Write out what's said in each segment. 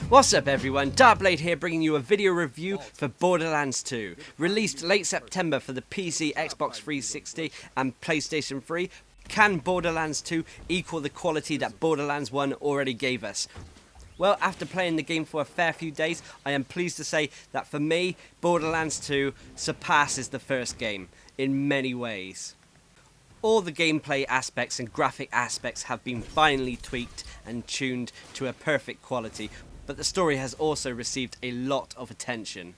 What's up everyone, Darkblade here bringing you a video review for Borderlands 2. Released late September for the PC, Xbox 360 and PlayStation 3, can Borderlands 2 equal the quality that Borderlands 1 already gave us? Well, after playing the game for a fair few days, I am pleased to say that for me, Borderlands 2 surpasses the first game in many ways. All the gameplay aspects and graphic aspects have been finely tweaked and tuned to a perfect quality, but the story has also received a lot of attention.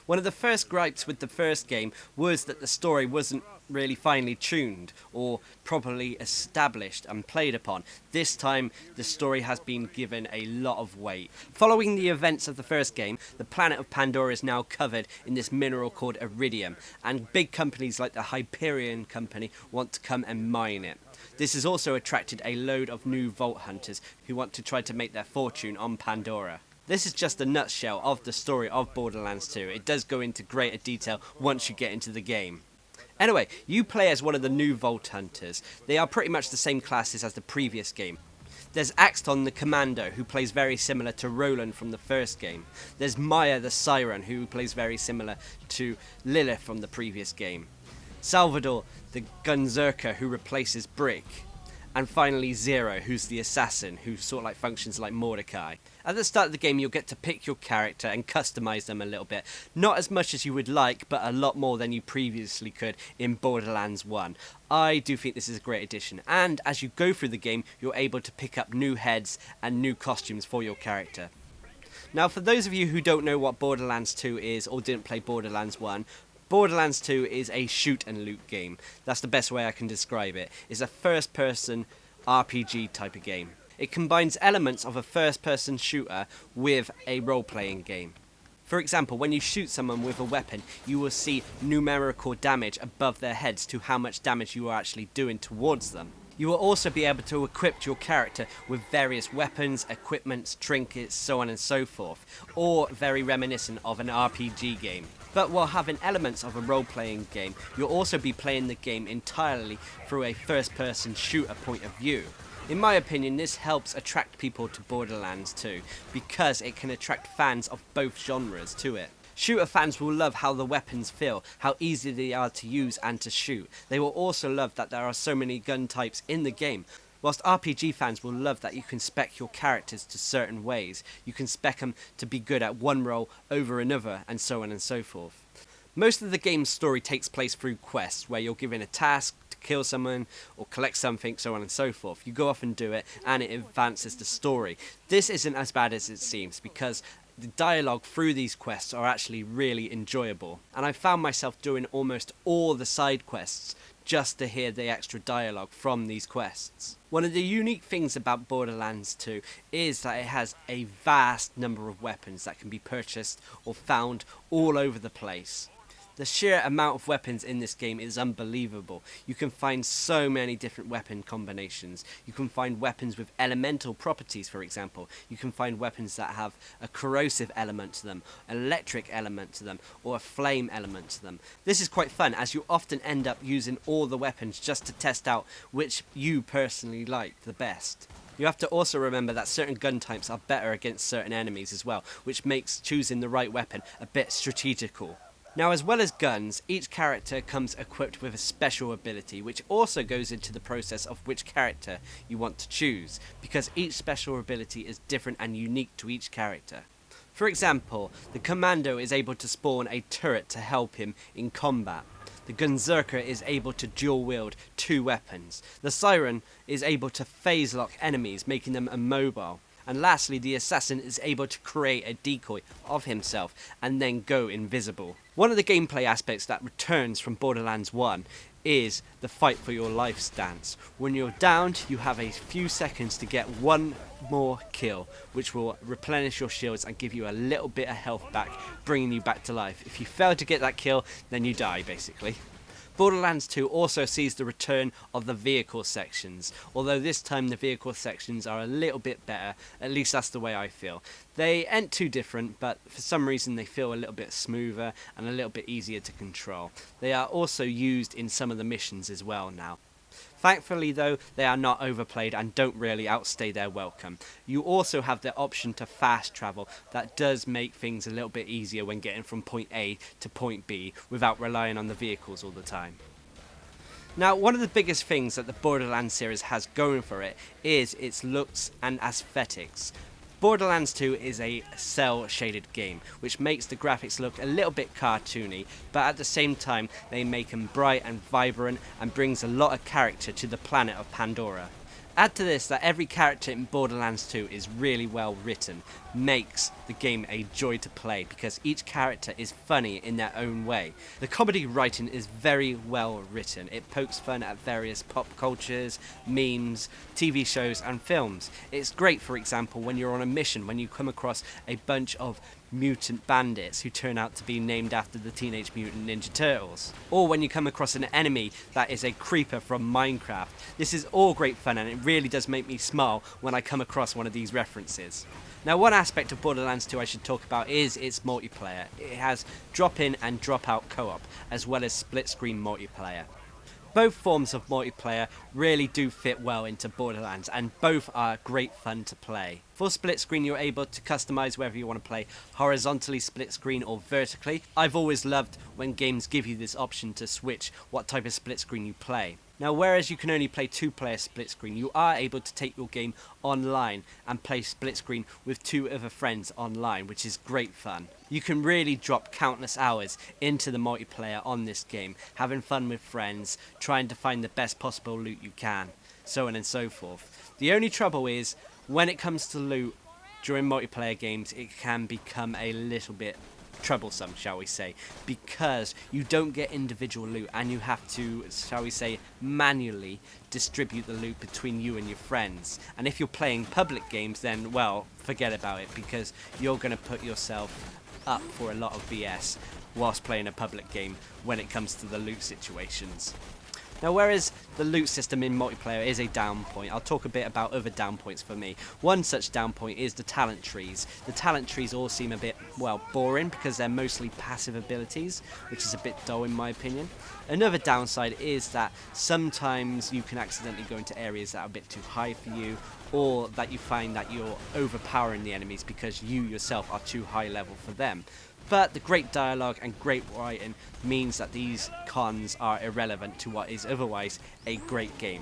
One of the first gripes with the first game was that the story wasn't really finely tuned or properly established and played upon. This time the story has been given a lot of weight. Following the events of the first game, the planet of Pandora is now covered in this mineral called iridium, and big companies like the Hyperion company want to come and mine it. This has also attracted a load of new vault hunters who want to try to make their fortune on Pandora. This is just a nutshell of the story of Borderlands 2. It does go into greater detail once you get into the game. Anyway, you play as one of the new Vault Hunters. They are pretty much the same classes as the previous game. There's Axton the Commando, who plays very similar to Roland from the first game. There's Maya the Siren, who plays very similar to Lilith from the previous game. Salvador the Gunzerker, who replaces Brick. And finally Zero, who's the assassin, who sort of like functions like Mordecai. At the start of the game, you'll get to pick your character and customize them a little bit. Not as much as you would like, but a lot more than you previously could in Borderlands 1. I do think this is a great addition, and as you go through the game, you're able to pick up new heads and new costumes for your character. Now, for those of you who don't know what Borderlands 2 is or didn't play Borderlands 1, Borderlands 2 is a shoot and loot game. That's the best way I can describe it. It's a first-person RPG type of game. It combines elements of a first-person shooter with a role-playing game. For example, when you shoot someone with a weapon, you will see numerical damage above their heads to how much damage you are actually doing towards them. You will also be able to equip your character with various weapons, equipments, trinkets, so on and so forth, all very reminiscent of an RPG game. But while having elements of a role-playing game, you'll also be playing the game entirely through a first-person shooter point of view. In my opinion, this helps attract people to Borderlands 2 because it can attract fans of both genres to it. Shooter fans will love how the weapons feel, how easy they are to use and to shoot. They will also love that there are so many gun types in the game. Whilst RPG fans will love that you can spec your characters to certain ways. You can spec them to be good at one role over another, and so on and so forth. Most of the game's story takes place through quests, where you're given a task to kill someone or collect something, so on and so forth. You go off and do it, and it advances the story. This isn't as bad as it seems, because the dialogue through these quests are actually really enjoyable. And I found myself doing almost all the side quests just to hear the extra dialogue from these quests. One of the unique things about Borderlands 2 is that it has a vast number of weapons that can be purchased or found all over the place. The sheer amount of weapons in this game is unbelievable. You can find so many different weapon combinations. You can find weapons with elemental properties, for example. You can find weapons that have a corrosive element to them, an electric element to them, or a flame element to them. This is quite fun, as you often end up using all the weapons just to test out which you personally like the best. You have to also remember that certain gun types are better against certain enemies as well, which makes choosing the right weapon a bit strategical. Now, as well as guns, each character comes equipped with a special ability, which also goes into the process of which character you want to choose, because each special ability is different and unique to each character. For example, the Commando is able to spawn a turret to help him in combat. The Gunzerker is able to dual wield two weapons. The Siren is able to phase lock enemies, making them immobile. And lastly, the assassin is able to create a decoy of himself and then go invisible. One of the gameplay aspects that returns from Borderlands 1 is the fight for your life stance. When you're downed, you have a few seconds to get one more kill, which will replenish your shields and give you a little bit of health back, bringing you back to life. If you fail to get that kill, then you die, basically. Borderlands 2 also sees the return of the vehicle sections, although this time the vehicle sections are a little bit better, at least that's the way I feel. They ain't too different, but for some reason they feel a little bit smoother and a little bit easier to control. They are also used in some of the missions as well now. Thankfully though, they are not overplayed and don't really outstay their welcome. You also have the option to fast travel that does make things a little bit easier when getting from point A to point B without relying on the vehicles all the time. Now, one of the biggest things that the Borderlands series has going for it is its looks and aesthetics. Borderlands 2 is a cel-shaded game, which makes the graphics look a little bit cartoony, but at the same time they make them bright and vibrant and brings a lot of character to the planet of Pandora. Add to this that every character in Borderlands 2 is really well written, makes the game a joy to play because each character is funny in their own way. The comedy writing is very well written. It pokes fun at various pop cultures, memes, TV shows and films. It's great, for example, when you're on a mission, when you come across a bunch of mutant bandits who turn out to be named after the Teenage Mutant Ninja Turtles, or when you come across an enemy that is a creeper from Minecraft. This is all great fun and it really does make me smile when I come across one of these references. Now, one aspect of Borderlands 2 I should talk about is its multiplayer. It has drop-in and drop-out co-op, as well as split-screen multiplayer. Both forms of multiplayer really do fit well into Borderlands and both are great fun to play. For split screen you're able to customize whether you want to play horizontally split screen or vertically. I've always loved when games give you this option to switch what type of split screen you play. Now, whereas you can only play 2-player split screen, you are able to take your game online and play split screen with 2 other friends online, which is great fun. You can really drop countless hours into the multiplayer on this game, having fun with friends, trying to find the best possible loot you can, so on and so forth. The only trouble is, when it comes to loot during multiplayer games, it can become a little bit troublesome, shall we say, because you don't get individual loot and you have to, shall we say, manually distribute the loot between you and your friends. And if you're playing public games, then, well, forget about it, because you're going to put yourself up for a lot of BS whilst playing a public game when it comes to the loot situations. Now, whereas the loot system in multiplayer is a down point, I'll talk a bit about other down points for me. One such down point is the talent trees. The talent trees all seem a bit, well, boring because they're mostly passive abilities, which is a bit dull in my opinion. Another downside is that sometimes you can accidentally go into areas that are a bit too high for you, or that you find that you're overpowering the enemies because you yourself are too high level for them. But the great dialogue and great writing means that these cons are irrelevant to what is otherwise a great game.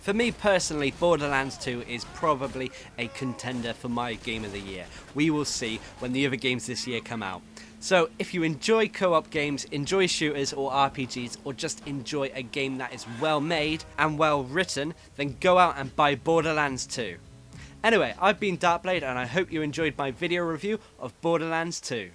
For me personally, Borderlands 2 is probably a contender for my game of the year. We will see when the other games this year come out. So if you enjoy co-op games, enjoy shooters or RPGs, or just enjoy a game that is well made and well written, then go out and buy Borderlands 2. Anyway, I've been Darkblade and I hope you enjoyed my video review of Borderlands 2.